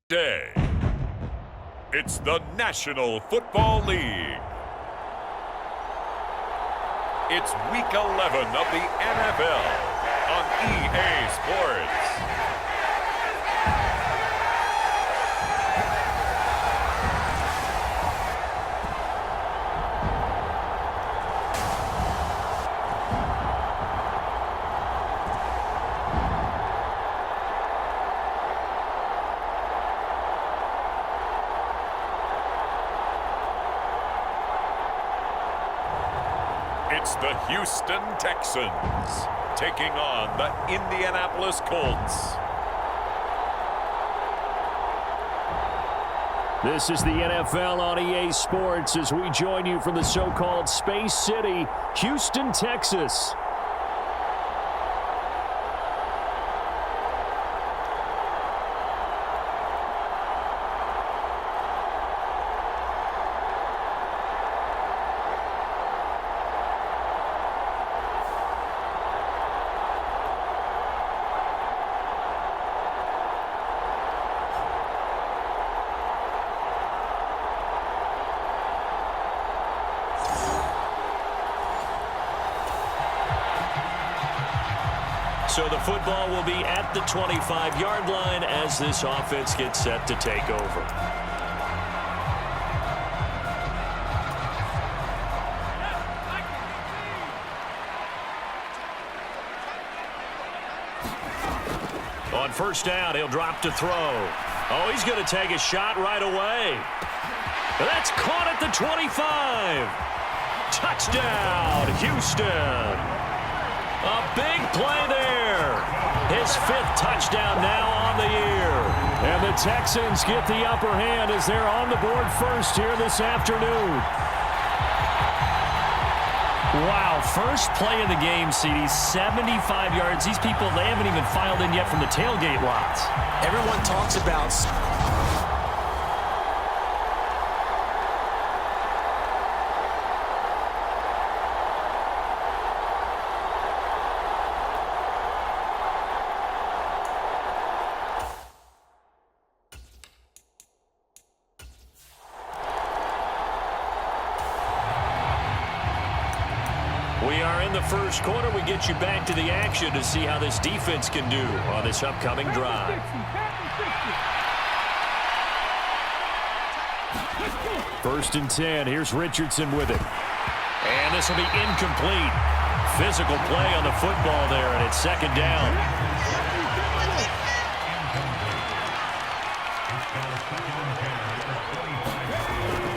Day. It's the National Football League. It's Week 11 of the NFL on EA Sports. It's the Houston Texans taking on the Indianapolis Colts. This is the NFL on EA Sports as we join you from the so-called Space City, Houston, Texas. So the football will be at the 25-yard line as this offense gets set to take over. On first down, he'll drop to throw. Oh, he's going to take a shot right away. That's caught at the 25. Touchdown, Houston. A big play there. His fifth touchdown now on the year. And the Texans get the upper hand as they're on the board first here this afternoon. Wow, first play of the game, CD, 75 yards. These people, they haven't even filed in yet from the tailgate lots. Everyone talks about... We are in the first quarter. We get you back to the action to see how this defense can do on this upcoming drive. First and 10. Here's Richardson with it. And this will be incomplete. Physical play on the football there, and it's second down.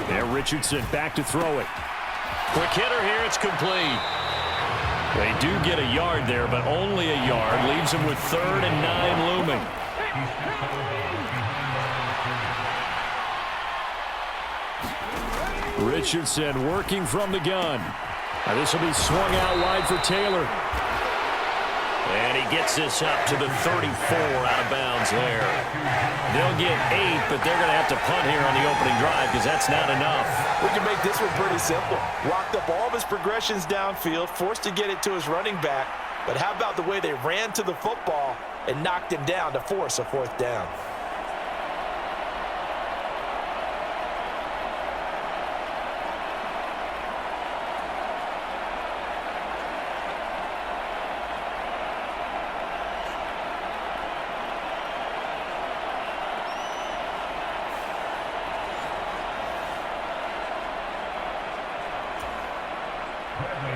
There, Richardson back to throw it. Quick hitter here, it's complete. They do get a yard there, but only a yard. Leaves them with 3rd and 9 looming. Richardson working from the gun. Now this will be swung out wide for Taylor. And he gets this up to the 34 out of bounds there. They'll get 8, but they're going to have to punt here on the opening drive because that's not enough. We can make this one pretty simple. Locked up all of his progressions downfield, forced to get it to his running back. But how about the way they ran to the football and knocked him down to force a 4th down?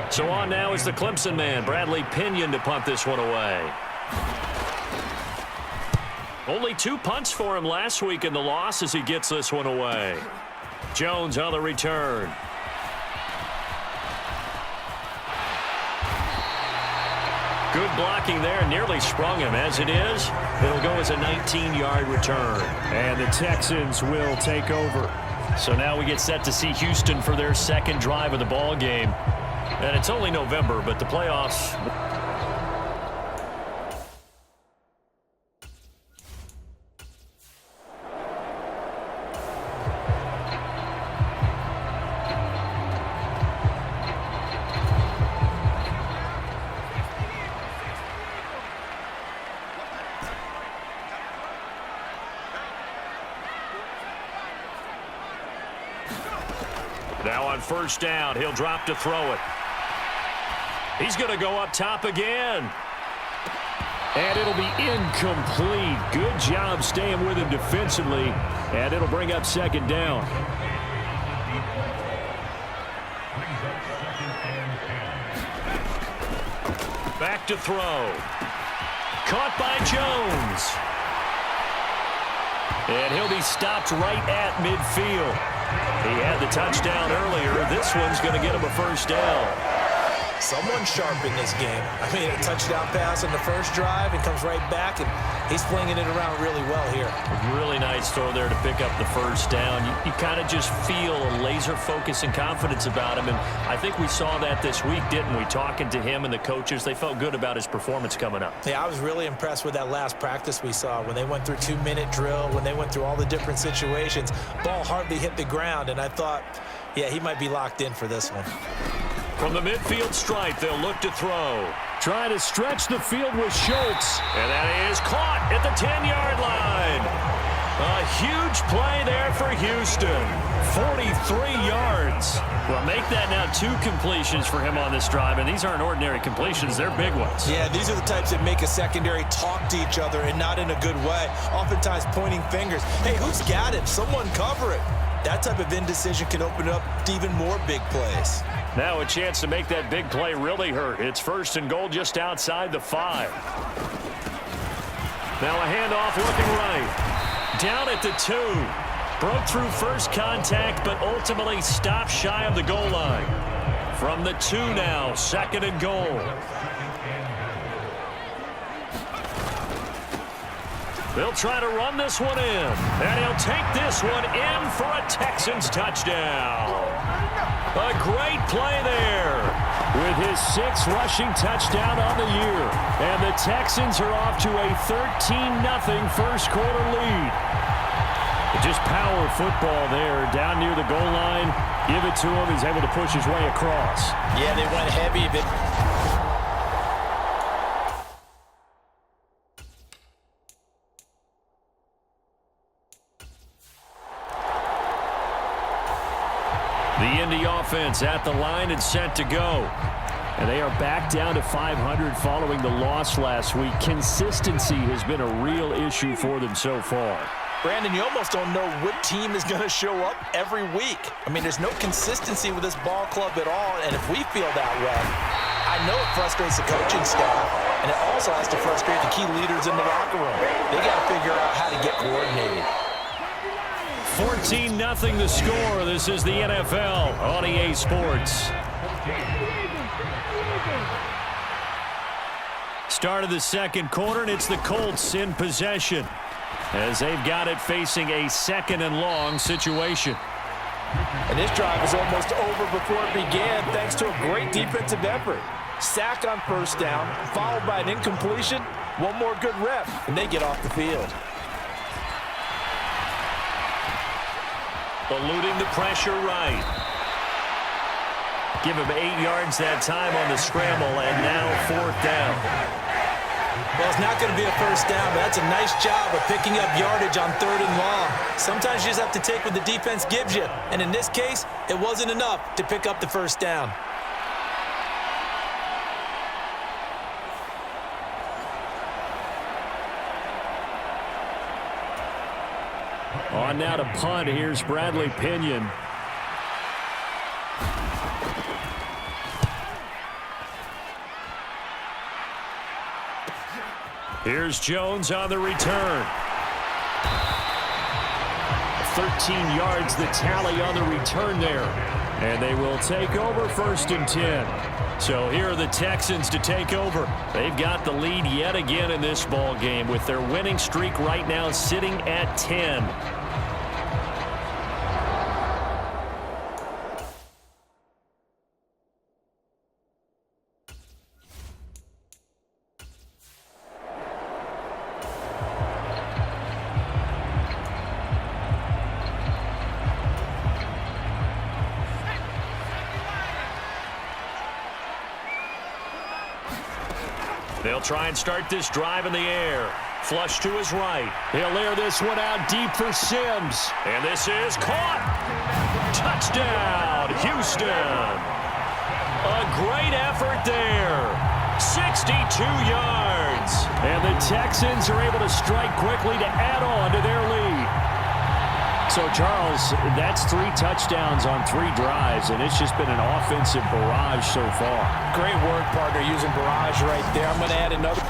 So on now is the Clemson man, Bradley Pinion, to punt this one away. Only 2 punts for him last week in the loss as he gets this one away. Jones on the return. Good blocking there, nearly sprung him. As it is, it'll go as a 19-yard return. And the Texans will take over. So now we get set to see Houston for their second drive of the ball game. And it's only November, but the playoffs... Now on first down, he'll drop to throw it. He's going to go up top again. And it'll be incomplete. Good job staying with him defensively. And it'll bring up second down. Back to throw. Caught by Jones. And he'll be stopped right at midfield. He had the touchdown earlier. This one's going to get him a first down. Someone sharp in this game. I mean, a touchdown pass on the first drive and comes right back, and he's flinging it around really well here. A really nice throw there to pick up the first down. You kind of just feel a laser focus and confidence about him, and I think we saw that this week, didn't we? Talking to him and the coaches, they felt good about his performance coming up. Yeah, I was really impressed with that last practice we saw when they went through 2-minute drill, when they went through all the different situations. Ball hardly hit the ground, and I thought, yeah, he might be locked in for this one. From the midfield stripe, they'll look to throw. Trying to stretch the field with Schultz. And that is caught at the 10-yard line. A huge play there for Houston. 43 yards. Well, make that now 2 completions for him on this drive, and these aren't ordinary completions. They're big ones. Yeah, these are the types that make a secondary talk to each other and not in a good way. Oftentimes pointing fingers. Hey, who's got it? Someone cover it. That type of indecision can open up to even more big plays. Now a chance to make that big play really hurt. It's first and goal just outside the 5. Now a handoff looking right. Down at the 2. Broke through first contact, but ultimately stopped shy of the goal line. From the 2 now, second and goal. They'll try to run this one in. And he'll take this one in for a Texans touchdown. A great play there with his 6th rushing touchdown on the year. And the Texans are off to a 13-0 first quarter lead. Just power football there down near the goal line. Give it to him. He's able to push his way across. Yeah, they went heavy. The Indy offense at the line and set to go. And they are back down to 500 following the loss last week. Consistency has been a real issue for them so far. Brandon, you almost don't know what team is going to show up every week. I mean, there's no consistency with this ball club at all, and if we feel that way, I know it frustrates the coaching staff, and it also has to frustrate the key leaders in the locker room. They got to figure out how to get coordinated. 14-0 the score. This is the NFL on EA Sports. Start of the second quarter, and it's the Colts in possession as they've got it facing a 2nd and long situation. And this drive is almost over before it began thanks to a great defensive effort. Sack on first down, followed by an incompletion, one more good rep, and they get off the field. Eluding the pressure right. Give him 8 yards that time on the scramble, and now 4th down. Well, it's not going to be a first down, but that's a nice job of picking up yardage on 3rd and long. Sometimes you just have to take what the defense gives you, and in this case, it wasn't enough to pick up the first down. On now to punt. Here's Bradley Pinion. Here's Jones on the return. 13 yards the tally on the return there. And they will take over 1st and 10. So here are the Texans to take over. They've got the lead yet again in this ball game with their winning streak right now sitting at 10. They'll try and start this drive in the air. Flush to his right. He'll air this one out deep for Sims. And this is caught. Touchdown, Houston. A great effort there. 62 yards. And the Texans are able to strike quickly to add on to their lead. So, Charles, that's 3 touchdowns on 3 drives, and it's just been an offensive barrage so far. Great word, partner, using barrage right there. I'm going to add another.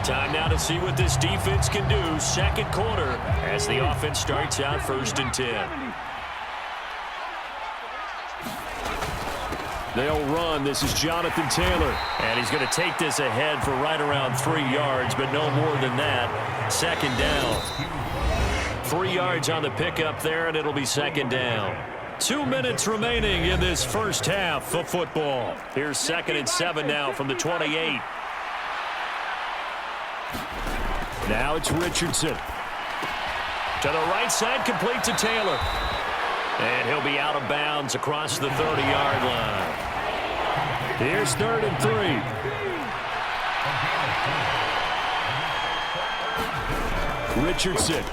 Time now to see what this defense can do. Second quarter as the offense starts out 1st and 10. They'll run. This is Jonathan Taylor. And he's going to take this ahead for right around 3 yards, but no more than that. 2nd down. 3 yards on the pickup there, and it'll be 2nd down. 2 minutes remaining in this first half of football. Here's 2nd and 7 now from the 28. Now it's Richardson. To the right side, complete to Taylor. And he'll be out of bounds across the 30-yard line. Here's 3rd and 3. Richardson.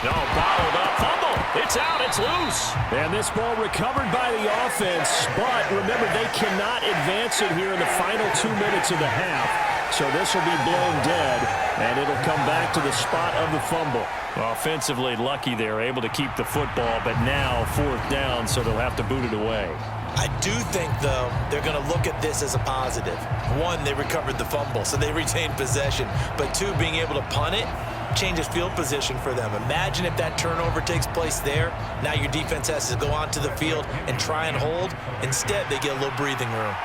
No, bottled up. Fumble. It's out. It's loose. And this ball recovered by the offense. But remember, they cannot advance it here in the final 2 minutes of the half. So this will be blown dead, and it'll come back to the spot of the fumble. Offensively lucky they're able to keep the football, but now 4th down, so they'll have to boot it away. I do think, though, they're going to look at this as a positive. 1, they recovered the fumble, so they retained possession. But 2, being able to punt it changes field position for them. Imagine if that turnover takes place there. Now your defense has to go onto the field and try and hold. Instead, they get a little breathing room.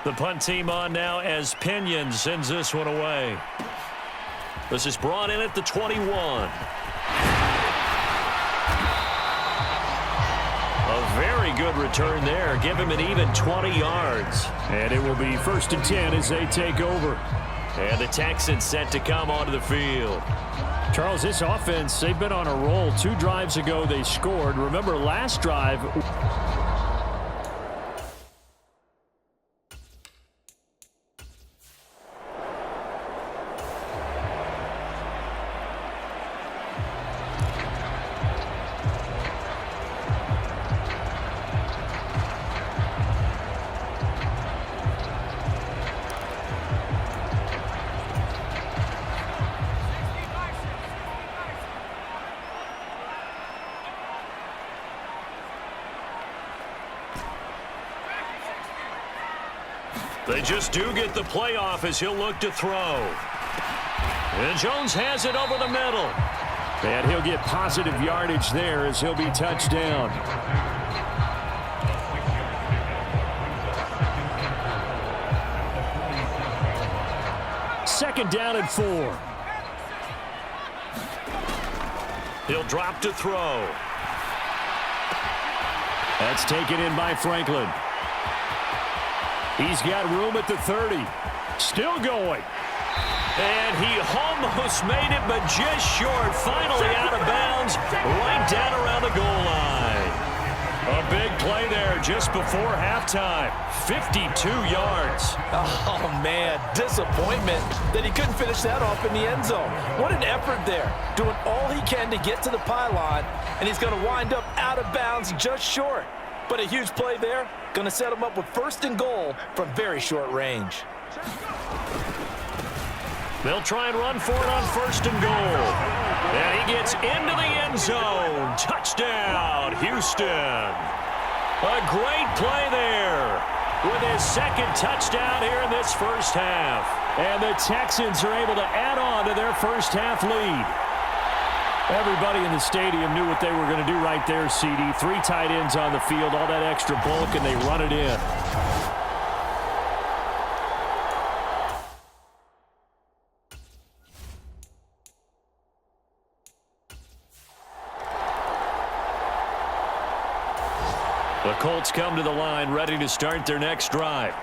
The punt team on now as Pinion sends this one away. This is brought in at the 21. A very good return there. Give him an even 20 yards. And it will be 1st and 10 as they take over. And the Texans set to come onto the field. Charles, this offense, they've been on a roll. 2 drives ago they scored. Remember, last drive... They just do get the playoff as he'll look to throw. And Jones has it over the middle. And he'll get positive yardage there as he'll be touched down. Second down and 4. He'll drop to throw. That's taken in by Franklin. He's got room at the 30. Still going. And he almost made it, but just short. Finally out of bounds, right down around the goal line. A big play there just before halftime. 52 yards. Oh, man, disappointment that he couldn't finish that off in the end zone. What an effort there, doing all he can to get to the pylon, and he's going to wind up out of bounds just short. But a huge play there, going to set him up with 1st and goal from very short range. They'll try and run for it on 1st and goal. And he gets into the end zone. Touchdown, Houston. A great play there with his 2nd touchdown here in this first half. And the Texans are able to add on to their first half lead. Everybody in the stadium knew what they were going to do right there, CD. 3 tight ends on the field, all that extra bulk, and they run it in. The Colts come to the line ready to start their next drive.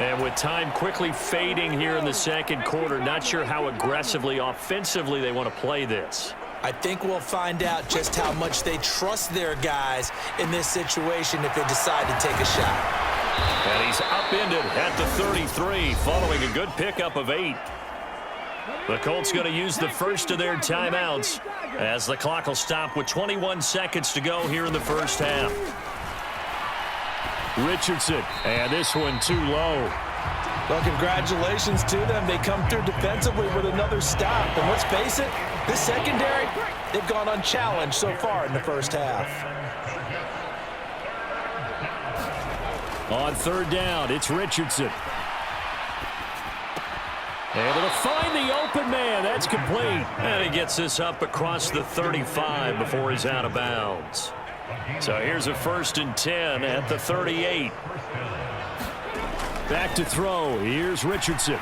And with time quickly fading here in the second quarter, not sure how aggressively, offensively they want to play this. I think we'll find out just how much they trust their guys in this situation if they decide to take a shot. And he's upended at the 33 following a good pickup of 8. The Colts going to use the first of their timeouts as the clock will stop with 21 seconds to go here in the first half. Richardson, and this one too low. Well, congratulations to them. They come through defensively with another stop. And let's face it, this secondary, they've gone unchallenged so far in the first half. On third down, it's Richardson. Able to find the open man. That's complete. And he gets this up across the 35 before he's out of bounds. So here's a 1st and 10 at the 38. Back to throw. Here's Richardson.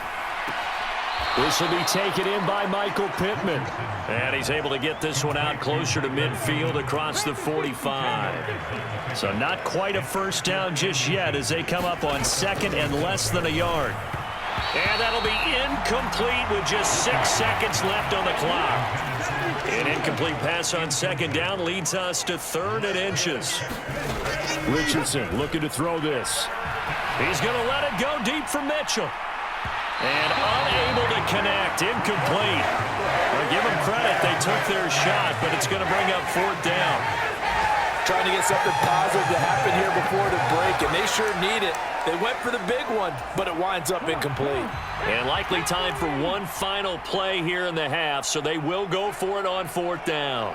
This will be taken in by Michael Pittman. And he's able to get this one out closer to midfield across the 45. So not quite a first down just yet as they come up on 2nd and less than a yard. And that'll be incomplete with just 6 seconds left on the clock. An incomplete pass on 2nd down leads us to 3rd and inches. Richardson looking to throw this. He's going to let it go deep for Mitchell. And unable to connect. Incomplete. Well, give them credit. They took their shot, but it's going to bring up 4th down. Trying to get something positive to happen here before the break, and they sure need it. They went for the big one, but it winds up incomplete. And likely time for one final play here in the half, so they will go for it on 4th down.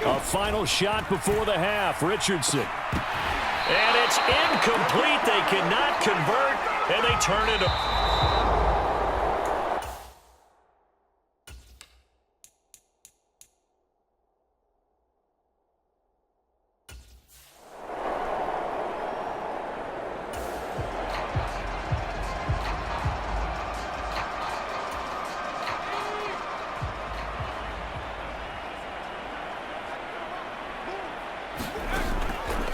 A final shot before the half, Richardson. And it's incomplete. They cannot convert, and they turn it up.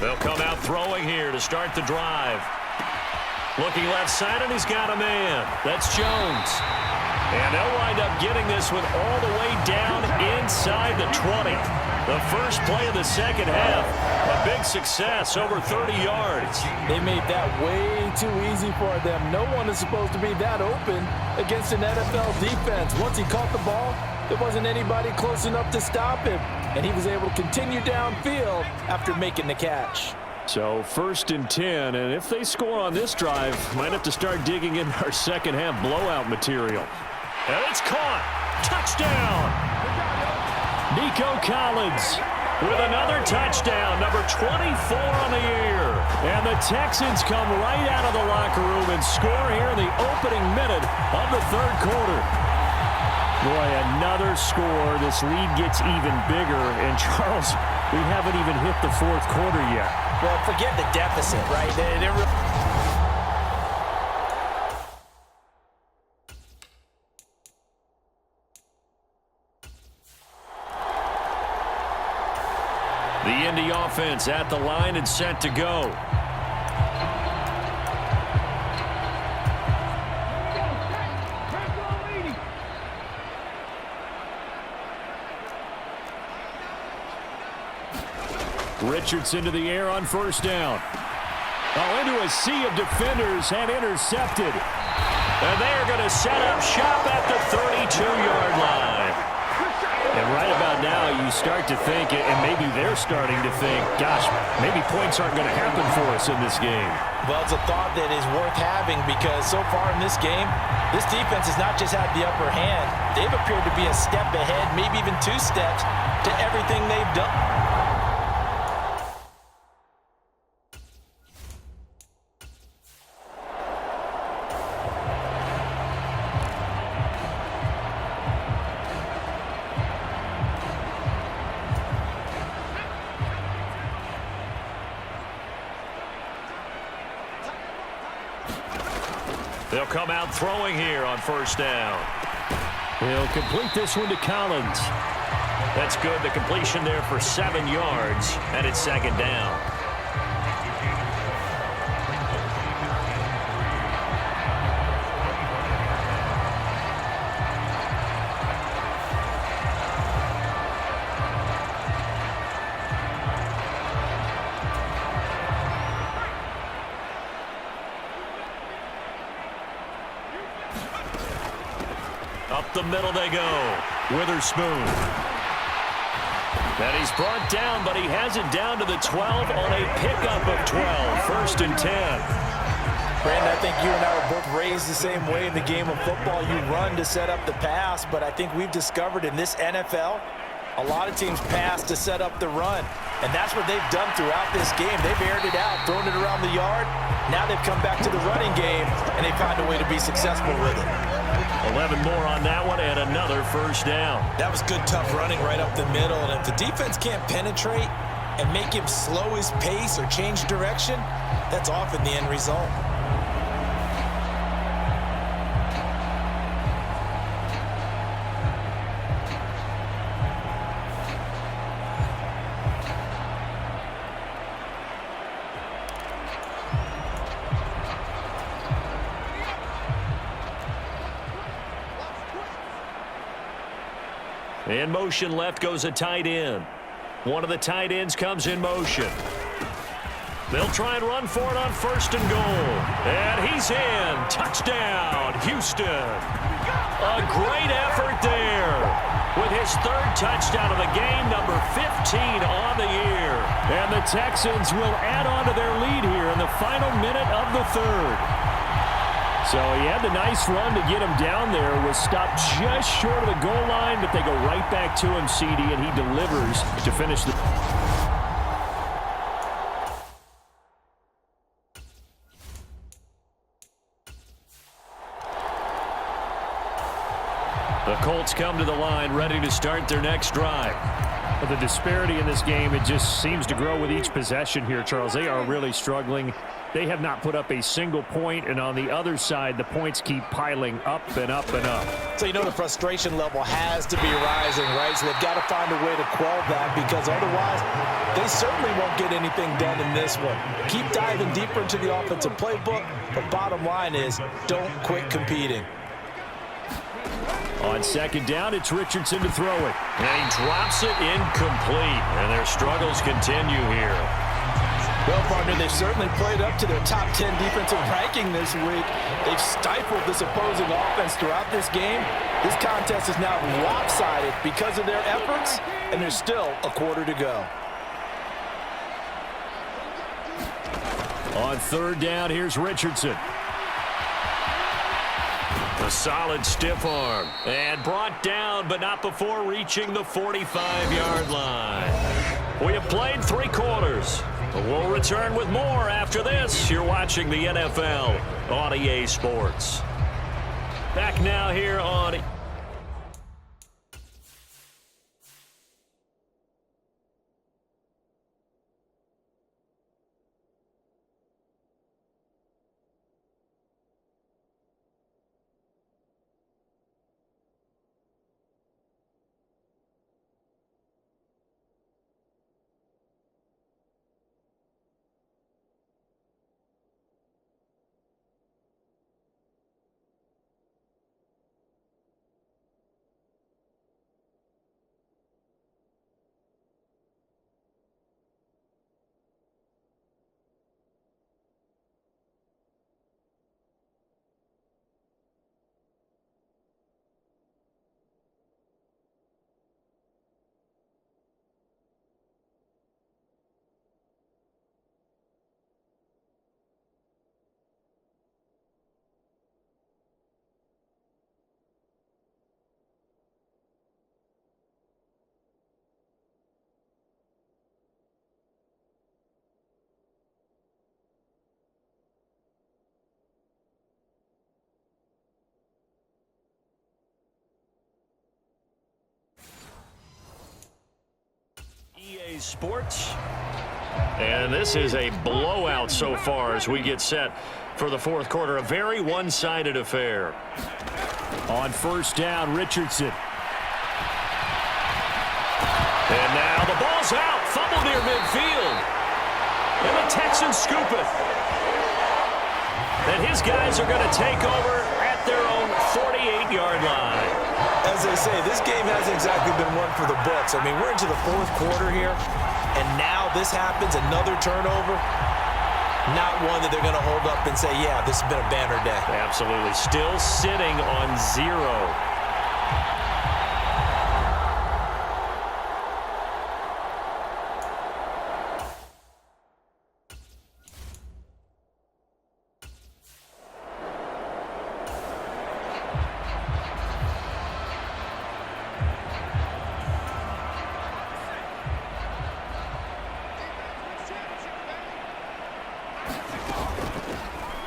They'll come out throwing here to start the drive. Looking left side, and he's got a man. That's Jones. And they'll wind up getting this one all the way down inside the 20. The first play of the second half, a big success, over 30 yards. They made that way too easy for them. No one is supposed to be that open against an NFL defense. Once he caught the ball, there wasn't anybody close enough to stop him. And he was able to continue downfield after making the catch. So 1st and 10, and if they score on this drive, might have to start digging in our second half blowout material. And it's caught. Touchdown. Nico Collins with another touchdown, number 24 on the year. And the Texans come right out of the locker room and score here in the opening minute of the 3rd quarter. Boy, another score. This lead gets even bigger. And, Charles, we haven't even hit the 4th quarter yet. Well, forget the deficit, right? The Indy offense at the line and set to go. Richardson to the air on 1st down. Oh, into a sea of defenders and intercepted. And they are going to set up shop at the 32-yard line. And right about now, you start to think, and maybe they're starting to think, gosh, maybe points aren't going to happen for us in this game. Well, it's a thought that is worth having because so far in this game, this defense has not just had the upper hand. They've appeared to be a step ahead, maybe even 2 steps to everything they've done. They'll come out throwing here on 1st down. He'll complete this one to Collins. That's good. The completion there for 7 yards, and it's 2nd down. the middle they go. Witherspoon. And he's brought down, but he has it down to the 12 on a pickup of 12. 1st and 10. Brandon, I think you and I were both raised the same way in the game of football. You run to set up the pass, but I think we've discovered in this NFL, a lot of teams pass to set up the run. And that's what they've done throughout this game. They've aired it out, thrown it around the yard. Now they've come back to the running game, and they found a way to be successful with it. 11 more on that one, and another 1st down. That was good, tough running right up the middle. And if the defense can't penetrate and make him slow his pace or change direction, that's often the end result. In motion left goes a tight end. One of the tight ends comes in motion. They'll try and run for it on 1st and goal. And he's in. Touchdown, Houston. A great effort there. With his 3rd touchdown of the game, number 15 on the year. And the Texans will add on to their lead here in the final minute of the 3rd. So he had the nice run to get him down there, was stopped just short of the goal line, but they go right back to him, CD, and he delivers to finish the... The Colts come to the line, ready to start their next drive. But the disparity in this game, it just seems to grow with each possession here, Charles. They are really struggling. They have not put up a single point, and on the other side, the points keep piling up and up and up. So you know the frustration level has to be rising, right? So they've got to find a way to quell that, because otherwise they certainly won't get anything done in this one. Keep diving deeper into the offensive playbook, but bottom line is don't quit competing. On 2nd down, it's Richardson to throw it. And he drops it incomplete, and their struggles continue here. Well, partner, they've certainly played up to their top 10 defensive ranking this week. They've stifled this opposing offense throughout this game. This contest is now lopsided because of their efforts, and there's still a quarter to go. On 3rd down, here's Richardson. A solid stiff arm. And brought down, but not before reaching the 45-yard line. We have played 3 quarters. We'll return with more after this. You're watching the NFL on EA Sports. Back now here on... EA Sports. And this is a blowout so far as we get set for the 4th quarter. A very one-sided affair. On 1st down, Richardson. And now the ball's out. Fumble near midfield. And the Texans scoop it. And his guys are going to take over at their own 48-yard line. As they say, this game hasn't exactly been one for the books. I mean, we're into the 4th quarter here, and now this happens, another turnover. Not one that they're going to hold up and say, yeah, this has been a banner day. Absolutely. Still sitting on 0.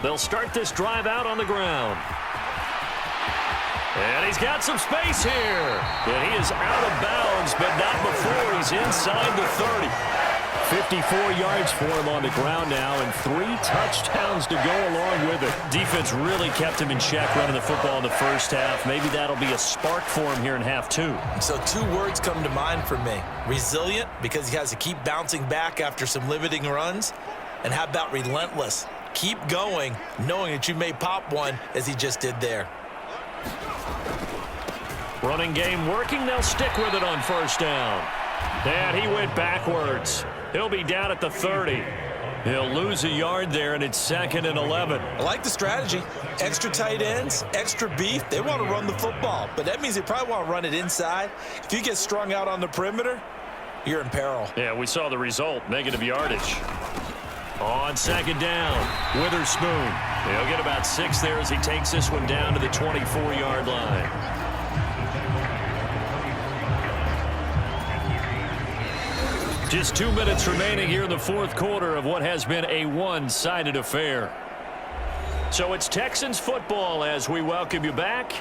They'll start this drive out on the ground. And he's got some space here. And he is out of bounds, but not before he's inside the 30. 54 yards for him on the ground now, and 3 touchdowns to go along with it. Defense really kept him in check running the football in the first half. Maybe that'll be a spark for him here in half 2. So 2 words come to mind for me. Resilient, because he has to keep bouncing back after some limiting runs. And how about relentless? Keep going, knowing that you may pop one, as he just did there. Running game working. They'll stick with it on first down. And he went backwards. He'll be down at the 30. He'll lose a yard there, and it's 2nd and 11. I like the strategy. Extra tight ends, extra beef. They want to run the football, but that means they probably want to run it inside. If you get strung out on the perimeter, you're in peril. Yeah, we saw the result, negative yardage. On 2nd down, Witherspoon. He'll get about 6 there as he takes this one down to the 24-yard line. Just 2 minutes remaining here in the fourth quarter of what has been a one-sided affair. So it's Texans football as we welcome you back.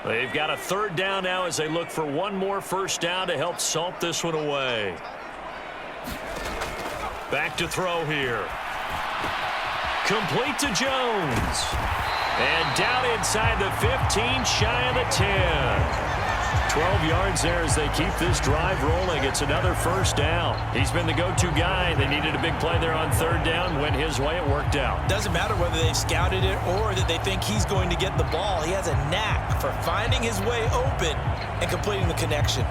They've got a 3rd down now as they look for one more first down to help salt this one away. Back to throw here. Complete to Jones. And down inside the 15, shy of the 10. 12 yards there as they keep this drive rolling. It's another first down. He's been the go-to guy. They needed a big play there on 3rd down. Went his way. It worked out. Doesn't matter whether they've scouted it or that they think he's going to get the ball. He has a knack for finding his way open and completing the connection.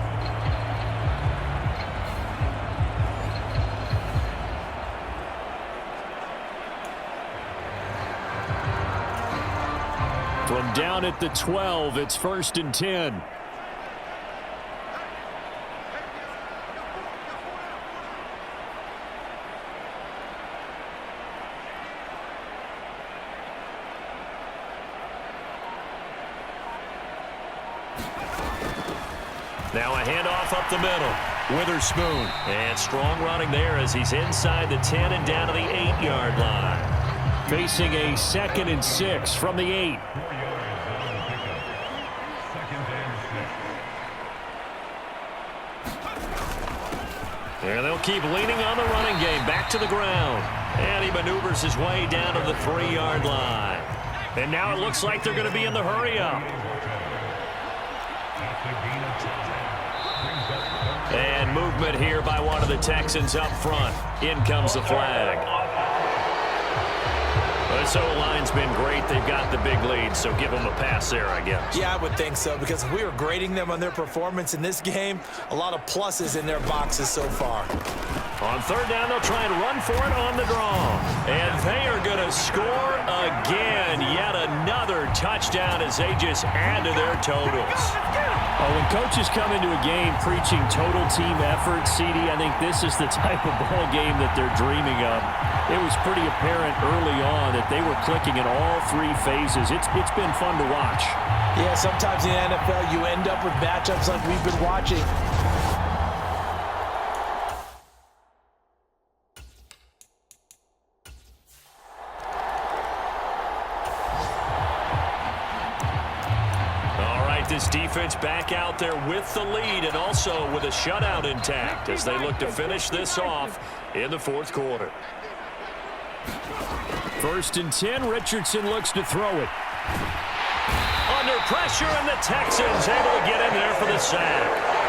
From down at the 12, it's 1st and 10. Now a handoff up the middle. Witherspoon. And strong running there as he's inside the 10 and down to the 8-yard line. Facing a 2nd and 6 from the 8. And they'll keep leaning on the running game. Back to the ground. And he maneuvers his way down to the 3-yard line. And now it looks like they're going to be in the hurry-up. And movement here by one of the Texans up front. In comes the flag. This O-line's been great. They've got the big lead, so give them a pass there, I guess. Yeah, I would think so, because if we were grading them on their performance in this game, a lot of pluses in their boxes so far. On 3rd down, they'll try and run for it on the draw. And they are going to score again. Yet another touchdown as they just add to their totals. When coaches come into a game preaching total team effort, CD, I think this is the type of ball game that they're dreaming of. It was pretty apparent early on that they were clicking in all 3 phases. It's been fun to watch. Yeah, sometimes in the NFL you end up with matchups like we've been watching. This defense back out there with the lead and also with a shutout intact as they look to finish this off in the fourth quarter. 1st and 10, Richardson looks to throw it. Under pressure, and the Texans able to get in there for the sack.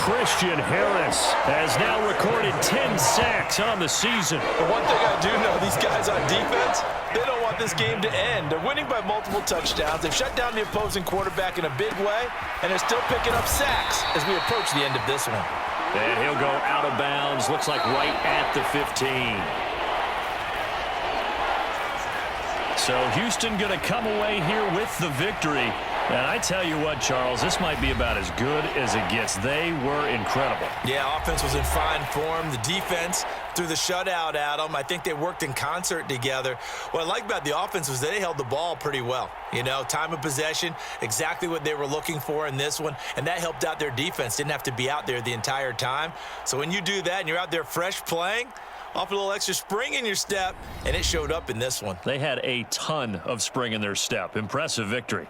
Christian Harris has now recorded 10 sacks on the season. The one thing I do know, these guys on defense, they don't want this game to end. They're winning by multiple touchdowns. They've shut down the opposing quarterback in a big way, and they're still picking up sacks as we approach the end of this one. And he'll go out of bounds, looks like right at the 15. So Houston going to come away here with the victory. And I tell you what, Charles, this might be about as good as it gets. They were incredible. Yeah, offense was in fine form. The defense threw the shutout at them. I think they worked in concert together. What I like about the offense was they held the ball pretty well. You know, time of possession, exactly what they were looking for in this one, and that helped out their defense. Didn't have to be out there the entire time. So when you do that and you're out there fresh playing, off a little extra spring in your step, and it showed up in this one. They had a ton of spring in their step. Impressive victory.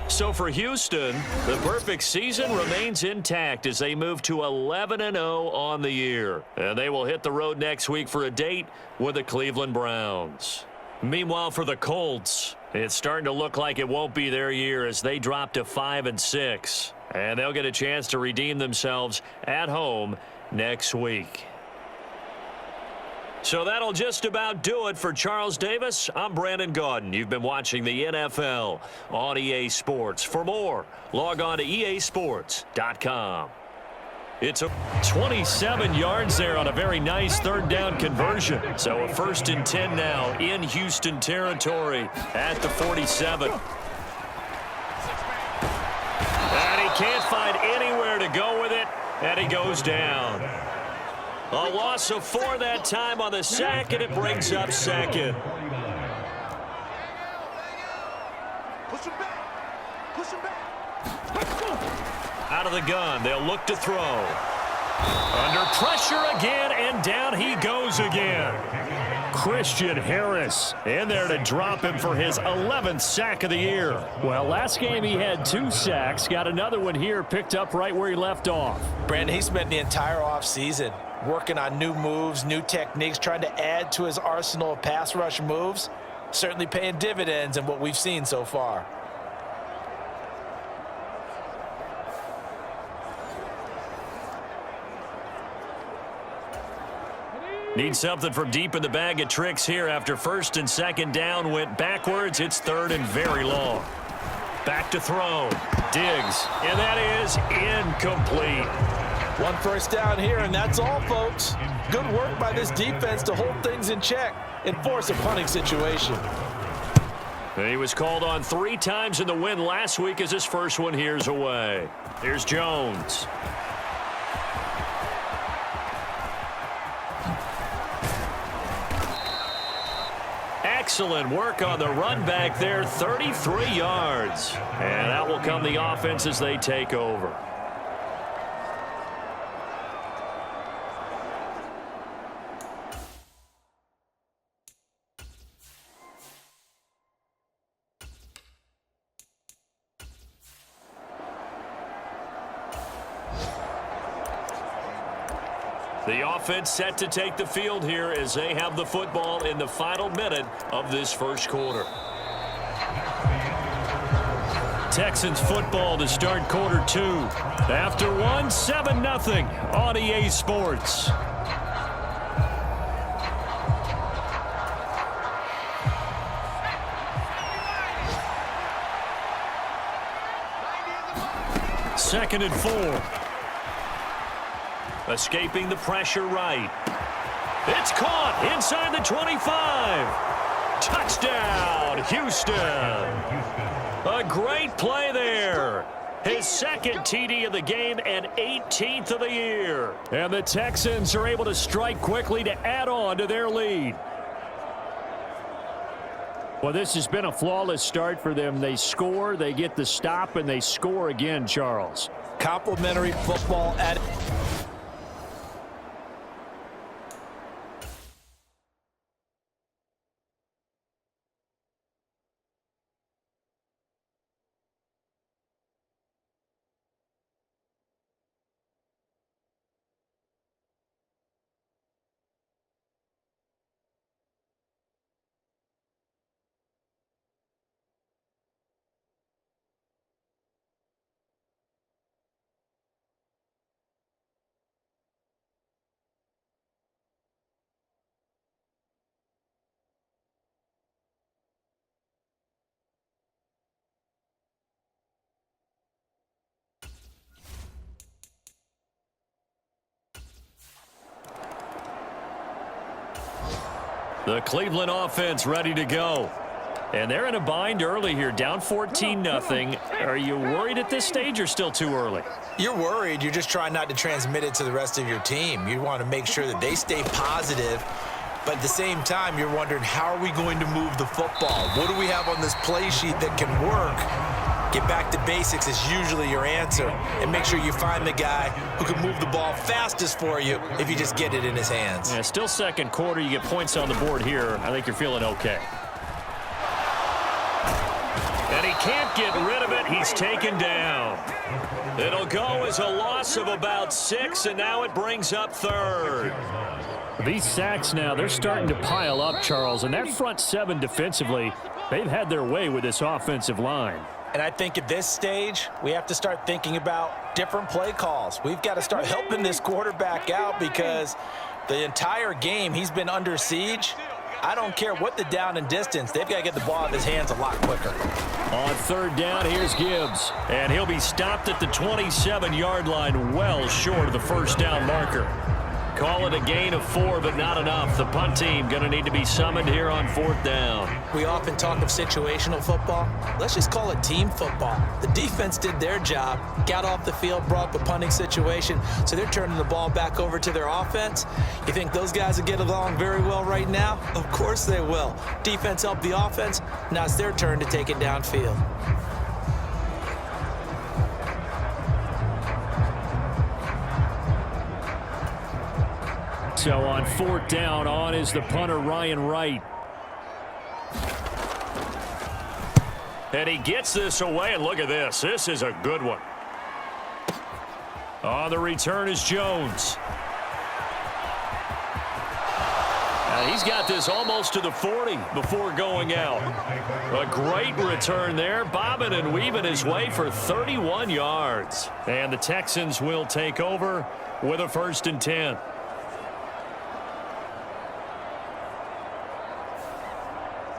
So for Houston, the perfect season remains intact as they move to 11-0 on the year. And they will hit the road next week for a date with the Cleveland Browns. Meanwhile, for the Colts, it's starting to look like it won't be their year as they drop to 5-6. And they'll get a chance to redeem themselves at home next week. So that'll just about do it for Charles Davis. I'm Brandon Gaudin. You've been watching the NFL on EA Sports. For more, log on to easports.com. It's a 27 yards there on a very nice third down conversion. So a 1st and 10 now in Houston territory at the 47. And he can't find anywhere to go with it, and he goes down. A loss of 4 that time on the sack, and it brings up 2nd. Out of the gun, they'll look to throw. Under pressure again, and down he goes again. Christian Harris in there to drop him for his 11th sack of the year. Well, last game he had 2 sacks. Got another one here, picked up right where he left off. Brandon, he spent the entire offseason working on new moves, new techniques, trying to add to his arsenal of pass rush moves. Certainly paying dividends in what we've seen so far. Need something from deep in the bag of tricks here after 1st and 2nd down went backwards. It's 3rd and very long. Back to throw. Diggs. And that is incomplete. 1 first down here, and that's all, folks. Good work by this defense to hold things in check and force a punting situation. And he was called on 3 times in the win last week as his first one here's away. Here's Jones. Excellent work on the run back there, 33 yards. And that will come the offense as they take over. The offense set to take the field here as they have the football in the final minute of this first quarter. Texans football to start quarter 2. After 1, 7-0 on EA Sports. Second and 4. Escaping the pressure right. It's caught inside the 25. Touchdown, Houston. A great play there. His 2nd TD of the game and 18th of the year. And the Texans are able to strike quickly to add on to their lead. Well, this has been a flawless start for them. They score, they get the stop, and they score again, Charles. Complimentary football at the Cleveland offense ready to go. And they're in a bind early here, down 14-0. Are you worried at this stage or still too early? You're worried. You're just trying not to transmit it to the rest of your team. You want to make sure that they stay positive. But at the same time, you're wondering, how are we going to move the football? What do we have on this play sheet that can work Get back to basics is usually your answer, and make sure you find the guy who can move the ball fastest for you if you just get it in his hands. Yeah, still second quarter. You get points on the board here. I think you're feeling okay. And he can't get rid of it. He's taken down. It'll go as a loss of about 6, and now it brings up third. These sacks now, they're starting to pile up, Charles, and that front 7 defensively, they've had their way with this offensive line. And I think at this stage, we have to start thinking about different play calls. We've got to start helping this quarterback out because the entire game he's been under siege. I don't care what the down and distance. They've got to get the ball out of his hands a lot quicker. On third down, here's Gibbs. And he'll be stopped at the 27-yard line, well short of the first down marker. Call it a gain of 4, but not enough. The punt team going to need to be summoned here on 4th down. We often talk of situational football. Let's just call it team football. The defense did their job, got off the field, brought up a punting situation, so they're turning the ball back over to their offense. You think those guys will get along very well right now? Of course they will. Defense helped the offense. Now it's their turn to take it downfield. So on 4th down, on is the punter, Ryan Wright. And he gets this away, and look at this. This is a good one. On the return is Jones. He's got this almost to the 40 before going out. A great return there, bobbing and weaving his way for 31 yards. And the Texans will take over with a 1st and 10.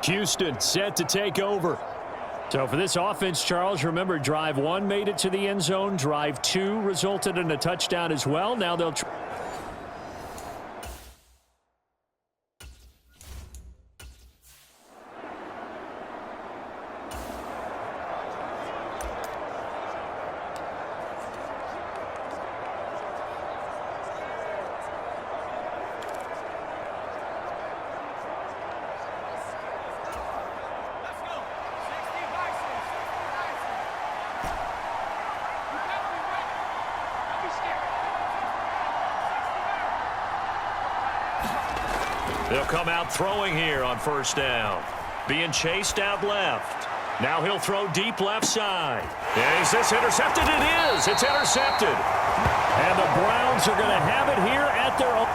Houston set to take over. So for this offense, Charles, remember drive 1 made it to the end zone. Drive 2 resulted in a touchdown as well. Now they'll They'll come out throwing here on 1st down. Being chased out left. Now he'll throw deep left side. Is this intercepted? It is. It's intercepted. And the Browns are going to have it here at their own.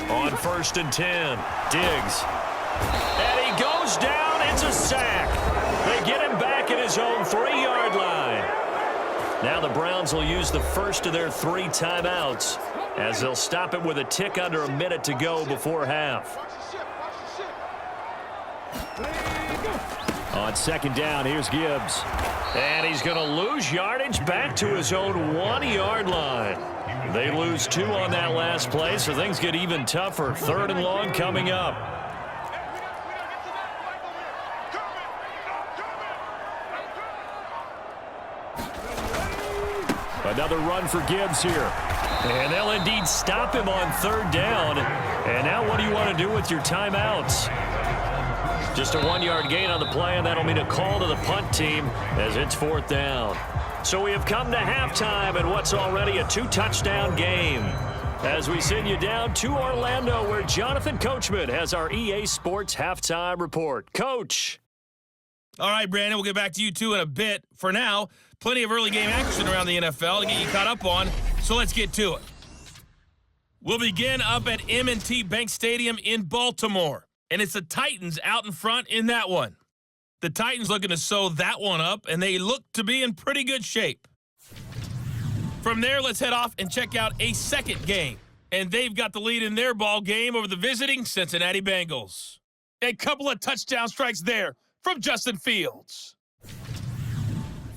On 1st and 10, Diggs. And he goes down. It's a sack. They get him back at his own 3-yard line. Now the Browns will use the first of their 3 timeouts as they'll stop it with a tick under a minute to go before half. On 2nd down, here's Gibbs. And he's going to lose yardage back to his own 1-yard line. They lose 2 on that last play, so things get even tougher. 3rd and long coming up. Another run for Gibbs here. And they'll indeed stop him on 3rd down. And now what do you want to do with your timeouts? Just a 1-yard gain on the play, and that'll mean a call to the punt team as it's 4th down. So we have come to halftime in what's already a 2-touchdown game. As we send you down to Orlando, where Jonathan Coachman has our EA Sports halftime report. Coach. All right, Brandon, we'll get back to you two in a bit. For now, plenty of early game action around the NFL to get you caught up on, so let's get to it. We'll begin up at M&T Bank Stadium in Baltimore, and it's the Titans out in front in that one. The Titans looking to sew that one up, and they look to be in pretty good shape. From there, let's head off and check out a second game. And they've got the lead in their ball game over the visiting Cincinnati Bengals. A couple of touchdown strikes there from Justin Fields.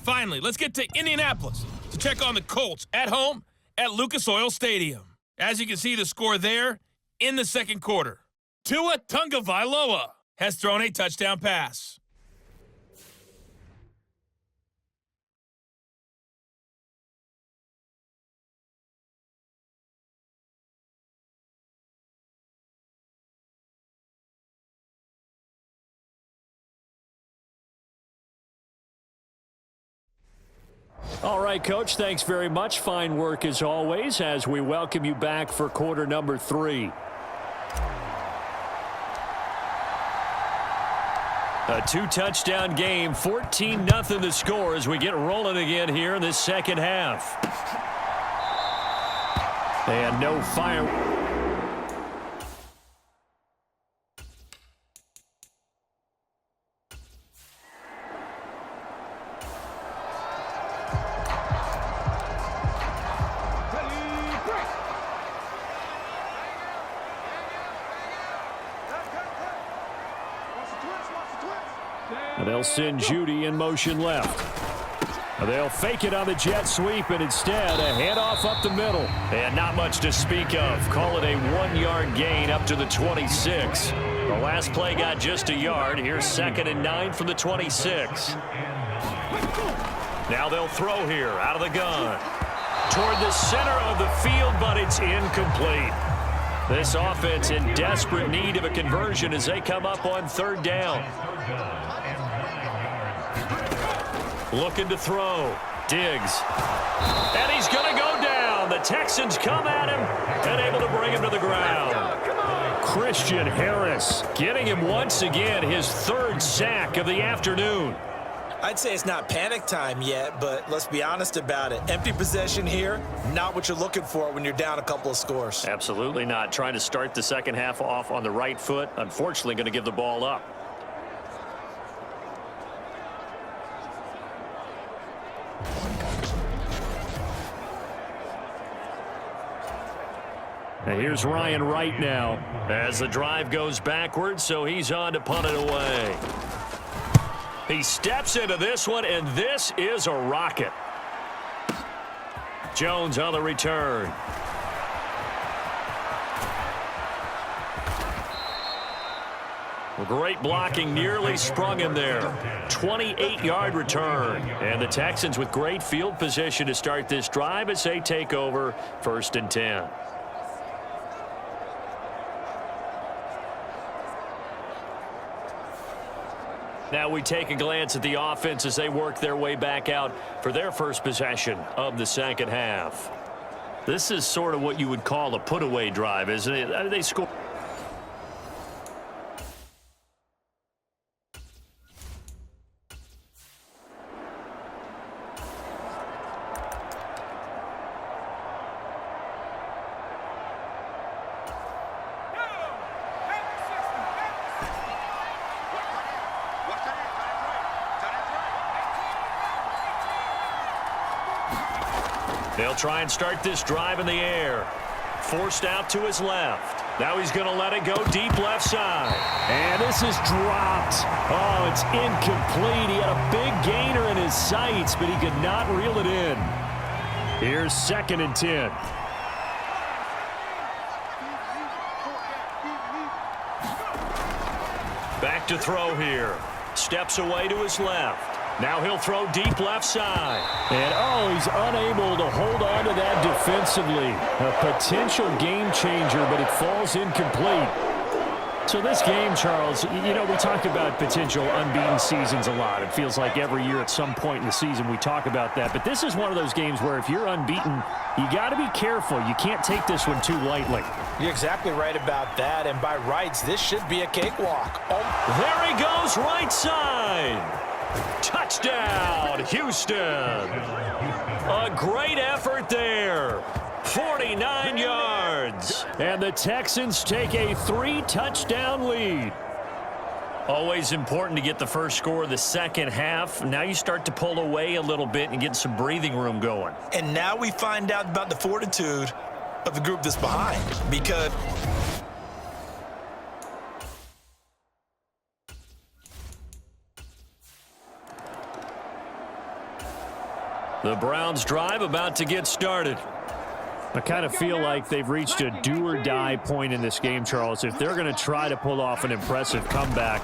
Finally, let's get to Indianapolis to check on the Colts at home at Lucas Oil Stadium. As you can see the score there, in the second quarter. Tua Tagovailoa has thrown a touchdown pass. All right, Coach, thanks very much. Fine work as always as we welcome you back for quarter number 3. A 2-touchdown game, 14-0 the score as we get rolling again here in this second half. And no fire. They'll send Judy in motion left. They'll fake it on the jet sweep, and instead a handoff up the middle. And not much to speak of. Call it a 1-yard gain up to the 26. The last play got just a yard. Here's 2nd and 9 from the 26. Now they'll throw here out of the gun. Toward the center of the field, but it's incomplete. This offense in desperate need of a conversion as they come up on 3rd down. Looking to throw. Diggs. And he's going to go down. The Texans come at him and able to bring him to the ground. Christian Harris getting him once again his 3rd sack of the afternoon. I'd say it's not panic time yet, but let's be honest about it. Empty possession here, not what you're looking for when you're down a couple of scores. Absolutely not. Trying to start the second half off on the right foot. Unfortunately, going to give the ball up. And here's Ryan Wright now as the drive goes backwards, so he's on to punt it away. He steps into this one, and this is a rocket. Jones on the return. Great blocking, nearly sprung him there. 28-yard return. And the Texans with great field position to start this drive as they take over 1st and 10. Now we take a glance at the offense as they work their way back out for their first possession of the second half. This is sort of what you would call a put-away drive, isn't it? They score. They'll try and start this drive in the air. Forced out to his left. Now he's going to let it go deep left side. And this is dropped. Oh, it's incomplete. He had a big gainer in his sights, but he could not reel it in. Here's 2nd and 10. Back to throw here. Steps away to his left. Now he'll throw deep left side. And, oh, he's unable to hold on to that defensively. A potential game changer, but it falls incomplete. So this game, Charles, you know, we talk about potential unbeaten seasons a lot. It feels like every year at some point in the season we talk about that. But this is one of those games where if you're unbeaten, you got to be careful. You can't take this one too lightly. You're exactly right about that. And by rights, this should be a cakewalk. Oh. There he goes, right side. Touchdown, Houston. A great effort there. 49 yards. And the Texans take a 3-touchdown lead. Always important to get the first score of the second half. Now you start to pull away a little bit and get some breathing room going. And now we find out about the fortitude of the group that's behind. Because the Browns drive about to get started. I kind of feel like they've reached a do-or-die point in this game, Charles. If they're going to try to pull off an impressive comeback,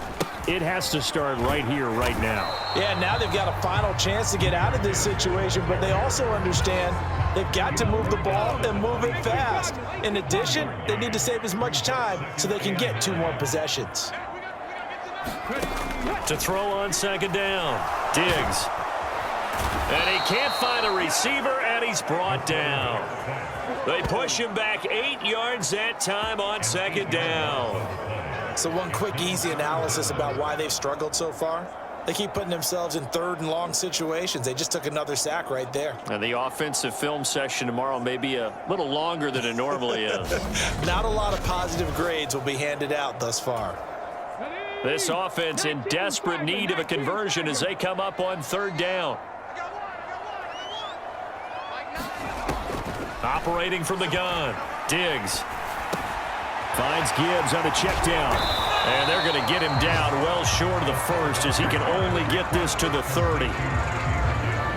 it has to start right here, right now. Yeah, now they've got a final chance to get out of this situation, but they also understand they've got to move the ball and move it fast. In addition, they need to save as much time so they can get 2 more possessions. To throw on second down, Diggs. And he can't find a receiver, and he's brought down. They push him back 8 yards that time on second down. So one quick, easy analysis about why they've struggled so far. They keep putting themselves in 3rd and long situations. They just took another sack right there. And the offensive film session tomorrow may be a little longer than it normally is. Not a lot of positive grades will be handed out thus far. This offense in desperate need of a conversion as they come up on 3rd down. Operating from the gun, Diggs. Finds Gibbs on the check down. And they're going to get him down well short of the first as he can only get this to the 30.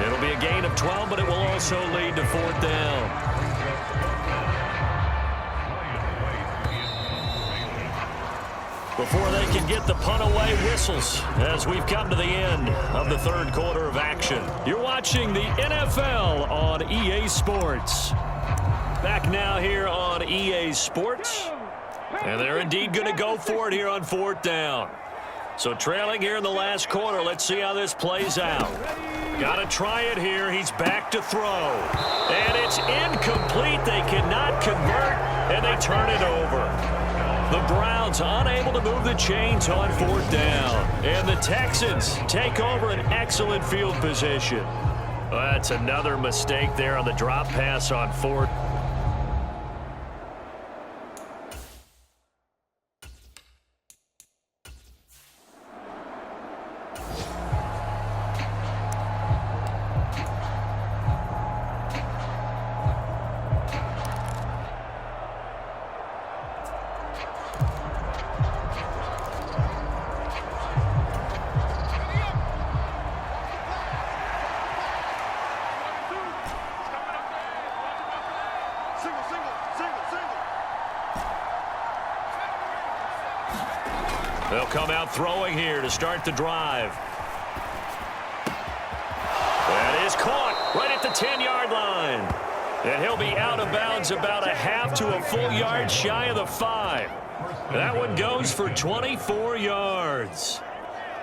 It'll be a gain of 12, but it will also lead to 4th down. Before they can get the punt away, whistles as we've come to the end of the 3rd quarter of action. You're watching the NFL on EA Sports. Back now here on EA Sports. And they're indeed going to go for it here on 4th down. So trailing here in the last quarter, let's see how this plays out. Got to try it here. He's back to throw. And it's incomplete. They cannot convert, and they turn it over. The Browns unable to move the chains on 4th down. And the Texans take over an excellent field position. Well, that's another mistake there on the drop pass on 4th. They'll come out throwing here to start the drive. That is caught right at the 10-yard line. And he'll be out of bounds about a half to a full yard shy of the 5. That one goes for 24 yards.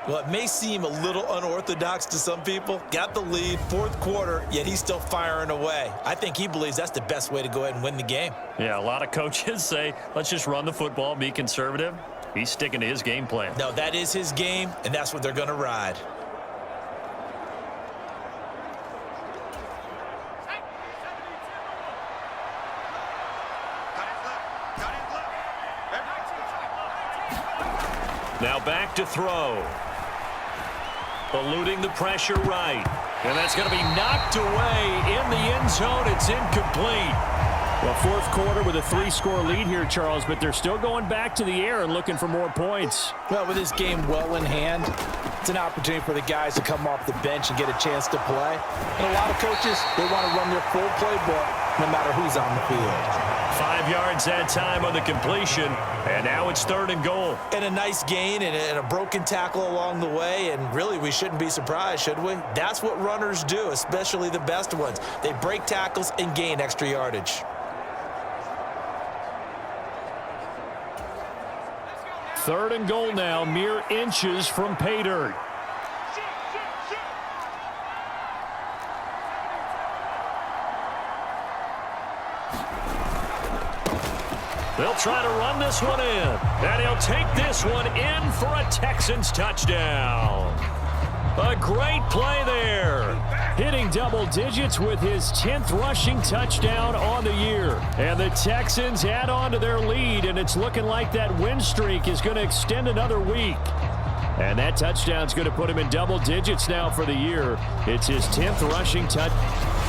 Well, it may seem a little unorthodox to some people. Got the lead, 4th quarter, yet he's still firing away. I think he believes that's the best way to go ahead and win the game. Yeah, a lot of coaches say, let's just run the football, be conservative. He's sticking to his game plan. No, that is his game, and that's what they're going to ride. Now back to throw. Eluding the pressure right. And that's going to be knocked away in the end zone. It's incomplete. Well, 4th quarter with a 3-score lead here, Charles, but they're still going back to the air and looking for more points. Well, with this game well in hand, it's an opportunity for the guys to come off the bench and get a chance to play. And a lot of coaches, they want to run their full playbook no matter who's on the field. 5 yards that time on the completion, and now it's 3rd and goal. And a nice gain and a broken tackle along the way, and really we shouldn't be surprised, should we? That's what runners do, especially the best ones. They break tackles and gain extra yardage. 3rd and goal now, mere inches from pay dirt. They'll try to run this one in, and he'll take this one in for a Texans touchdown. A great play there. Hitting double digits with his 10th rushing touchdown on the year. And the Texans add on to their lead, and it's looking like that win streak is going to extend another week. And that touchdown's going to put him in double digits now for the year. It's his 10th rushing touchdown.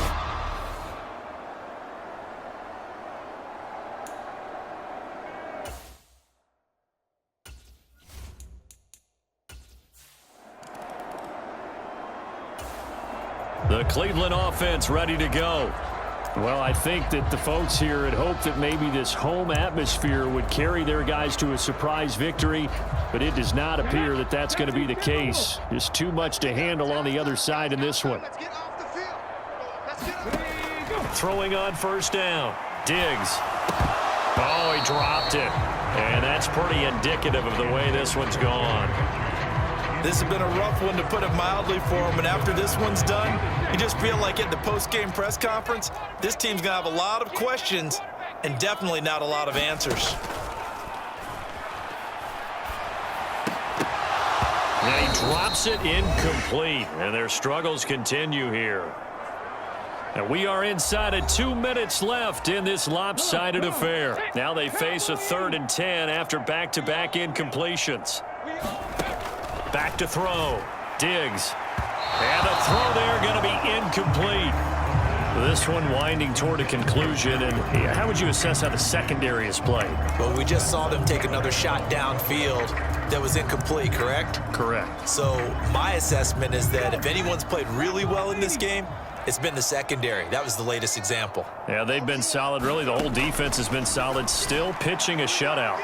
The Cleveland offense ready to go. Well, I think that the folks here had hoped that maybe this home atmosphere would carry their guys to a surprise victory, but it does not appear that that's going to be the case. Just too much to handle on the other side in this one. Throwing on first down. Diggs. Oh, he dropped it. And that's pretty indicative of the way this one's gone. This has been a rough one, to put it mildly, for him. And after this one's done, you just feel like at the post-game press conference, this team's going to have a lot of questions and definitely not a lot of answers. And he drops it incomplete. And their struggles continue here. And we are inside of 2 minutes left in this lopsided affair. Now they face a 3rd and 10 after back-to-back incompletions. Back to throw. Diggs. And the throw there going to be incomplete. This one winding toward a conclusion. And how would you assess how the secondary is played? Well, we just saw them take another shot downfield that was incomplete, correct? Correct. So my assessment is that if anyone's played really well in this game, it's been the secondary. That was the latest example. Yeah, they've been solid. Really, the whole defense has been solid. Still pitching a shutout.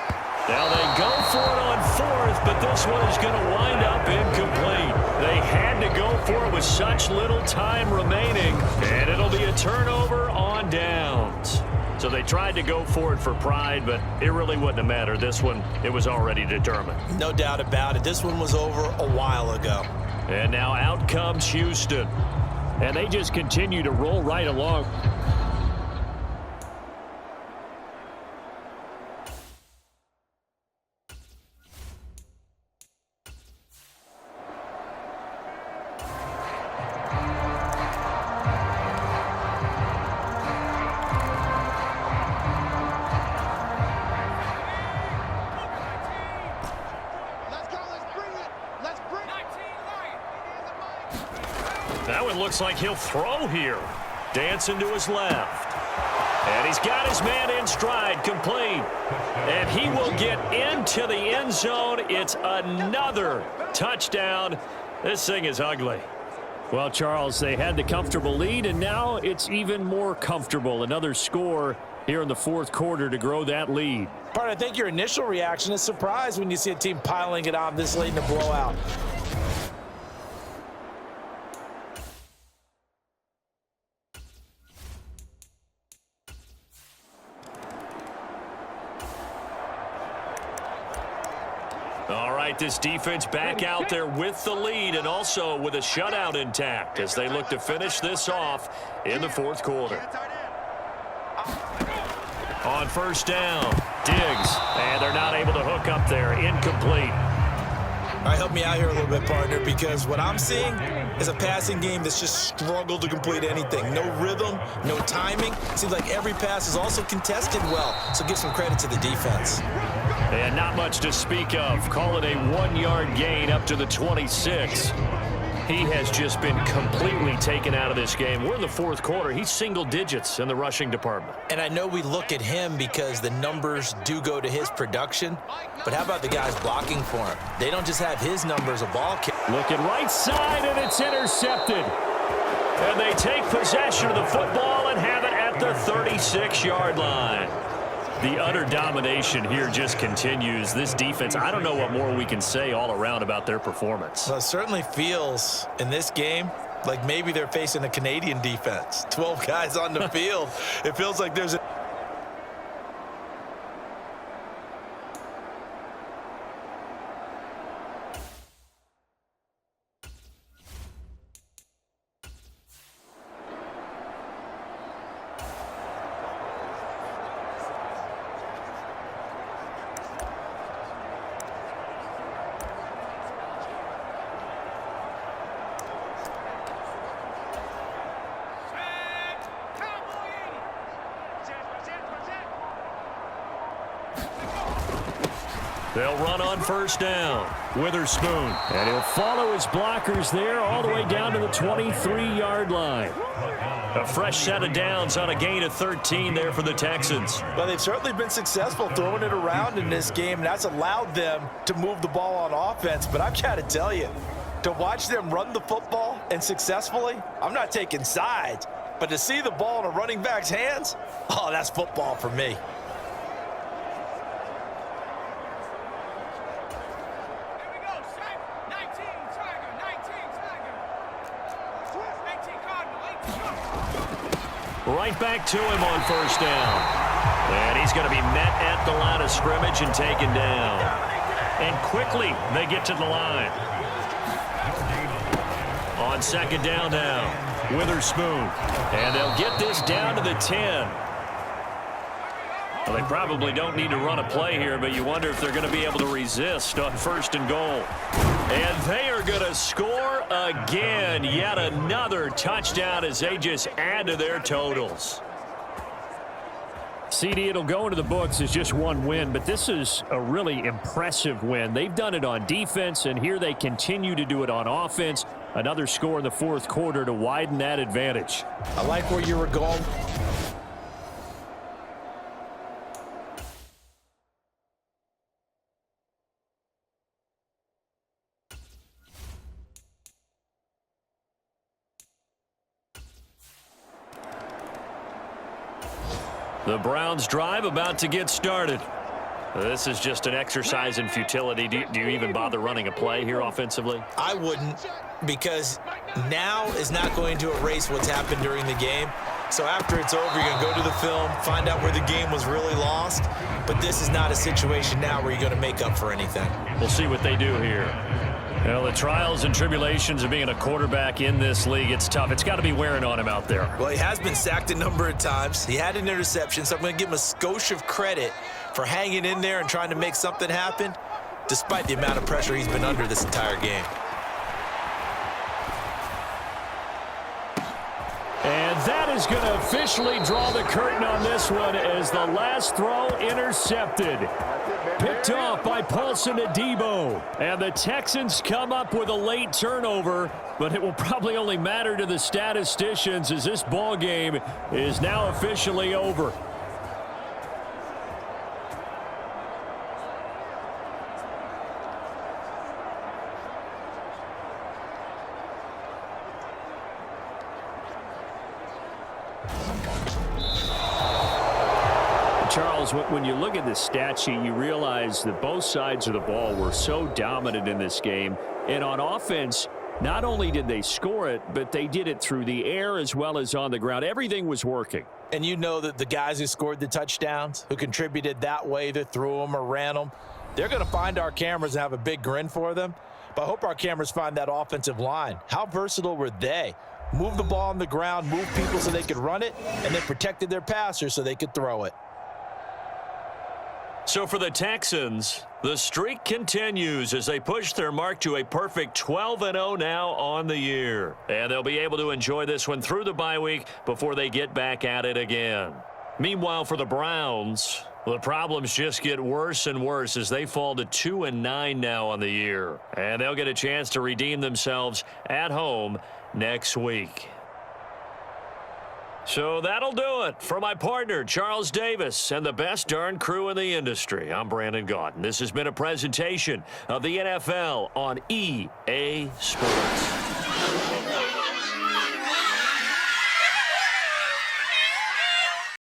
Now they go for it on 4th, but this one is going to wind up incomplete. They had to go for it with such little time remaining, and it'll be a turnover on downs. So they tried to go for it for pride, but it really wouldn't have mattered. This one, it was already determined. No doubt about it. This one was over a while ago. And now out comes Houston. And they just continue to roll right along. That one looks like he'll throw here. Dancing to his left. And he's got his man in stride, complete. And he will get into the end zone. It's another touchdown. This thing is ugly. Well, Charles, they had the comfortable lead, and now it's even more comfortable. Another score here in the 4th quarter to grow that lead. But I think your initial reaction is surprise when you see a team piling it on this late in the blowout. All right, this defense back out there with the lead and also with a shutout intact as they look to finish this off in the 4th quarter. On first down, Diggs, and they're not able to hook up there. Incomplete. All right, help me out here a little bit, partner, because what I'm seeing is a passing game that's just struggled to complete anything. No rhythm, no timing. Seems like every pass is also contested well, so give some credit to the defense. And not much to speak of. Call it a 1-yard gain up to the 26. He has just been completely taken out of this game. We're in the 4th quarter. He's single digits in the rushing department. And I know we look at him because the numbers do go to his production, but how about the guys blocking for him? They don't just have his numbers a ball carrier. Looking right side, and it's intercepted. And they take possession of the football and have it at the 36-yard line. The utter domination here just continues. This defense, I don't know what more we can say all around about their performance. Well, it certainly feels in this game like maybe they're facing a Canadian defense. 12 guys on the field. It feels like there's a... They'll run on first down. Witherspoon. And he'll follow his blockers there all the way down to the 23-yard line. A fresh set of downs on a gain of 13 there for the Texans. Well, they've certainly been successful throwing it around in this game, and that's allowed them to move the ball on offense. But I've got to tell you, to watch them run the football and successfully, I'm not taking sides, But to see the ball in a running back's hands, oh, that's football for me. Right back to him on first down. And he's going to be met at the line of scrimmage and taken down. And quickly they get to the line. On second down now, Witherspoon. And they'll get this down to the 10. Well, they probably don't need to run a play here, but you wonder if they're going to be able to resist on first and goal. And they are going to score again. Yet another touchdown as they just add to their totals. CD, it'll go into the books as just one win, but this is a really impressive win. They've done it on defense, and here they continue to do it on offense. Another score in the fourth quarter to widen that advantage. I like where you were going. The Browns drive about to get started. This is just an exercise in futility. Do you even bother running a play here offensively? I wouldn't, because now is not going to erase what's happened during the game. So after it's over, you're going to go to the film, find out where the game was really lost. But this is not a situation now where you're going to make up for anything. We'll see what they do here. Well, the trials and tribulations of being a quarterback in this league, it's tough. It's got to be wearing on him out there. Well, he has been sacked a number of times. He had an interception, so I'm going to give him a skosh of credit for hanging in there and trying to make something happen, despite the amount of pressure he's been under this entire game. And that is going to officially draw the curtain on this one as the last throw intercepted. Picked off by Paulson Adebo. And the Texans come up with a late turnover, but it will probably only matter to the statisticians as this ball game is now officially over. Charles, when you look at the stat sheet, you realize that both sides of the ball were so dominant in this game. And on offense, not only did they score it, but they did it through the air as well as on the ground. Everything was working. And you know that the guys who scored the touchdowns, who contributed that way, that threw them or ran them, they're going to find our cameras and have a big grin for them. But I hope our cameras find that offensive line. How versatile were they? Move the ball on the ground, move people so they could run it, and then protected their passers so they could throw it. So for the Texans, the streak continues as they push their mark to a perfect 12-0 now on the year. And they'll be able to enjoy this one through the bye week before they get back at it again. Meanwhile, for the Browns, the problems just get worse and worse as they fall to 2-9 now on the year. And they'll get a chance to redeem themselves at home next week. So that'll do it for my partner, Charles Davis, and the best darn crew in the industry. I'm Brandon Gaudin. This has been a presentation of the NFL on EA Sports.